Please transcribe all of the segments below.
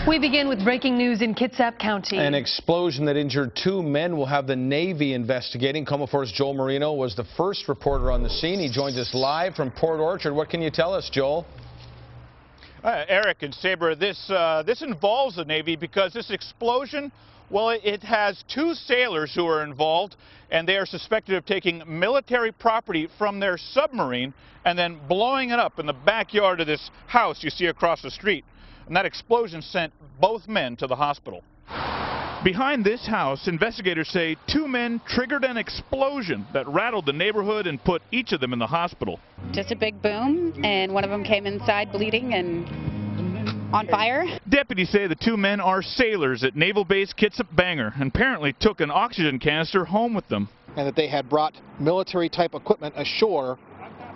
We begin with breaking news in Kitsap County. An explosion that injured 2 men will have the Navy investigating. KOMO 4's Joel Marino was the first reporter on the scene. He joins us live from Port Orchard. What can you tell us, Joel? Eric and Saber, this involves the Navy because this explosion, well, it has 2 sailors who are involved, and they are suspected of taking military property from their submarine and then blowing it up in the backyard of this house you see across the street. And that explosion sent both men to the hospital. Behind this house, investigators say 2 men triggered an explosion that rattled the neighborhood and put each of them in the hospital. Just a big boom, and one of them came inside bleeding and on fire. Deputies say the 2 men are sailors at Naval Base Kitsap Bangor and apparently took an oxygen canister home with them. And that they had brought military-type equipment ashore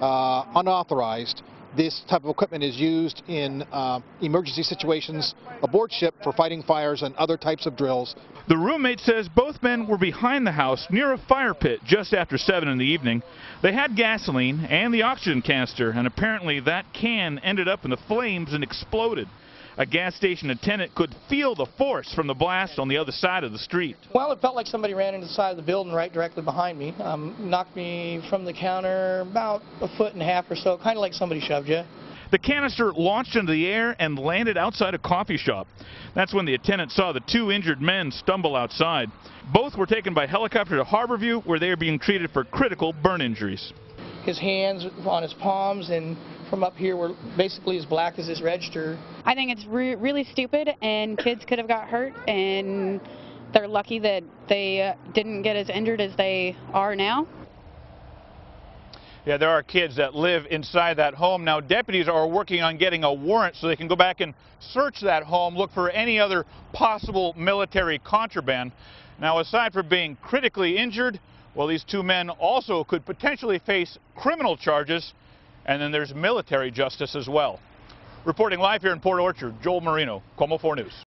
unauthorized. This type of equipment is used in emergency situations aboard ship for fighting fires and other types of drills. The roommate says both men were behind the house near a fire pit just after 7 in the evening. They had gasoline and the oxygen canister, and apparently that can ended up in the flames and exploded. A gas station attendant could feel the force from the blast on the other side of the street. Well, it felt like somebody ran into the side of the building right directly behind me. Knocked me from the counter about 1.5 feet or so, kind of like somebody shoved you. The canister launched into the air and landed outside a coffee shop. That's when the attendant saw the 2 injured men stumble outside. Both were taken by helicopter to Harborview, where they are being treated for critical burn injuries. His hands on his palms and from up here were basically as black as this register. I think it's really stupid, and kids could have got hurt, and they're lucky that they didn't get as injured as they are now. Yeah, there are kids that live inside that home. Now, deputies are working on getting a warrant so they can go back and search that home, look for any other possible military contraband. Now, aside from being critically injured, well, these 2 men also could potentially face criminal charges, and then there's military justice as well. Reporting live here in Port Orchard, Joel Marino, KOMO 4 News.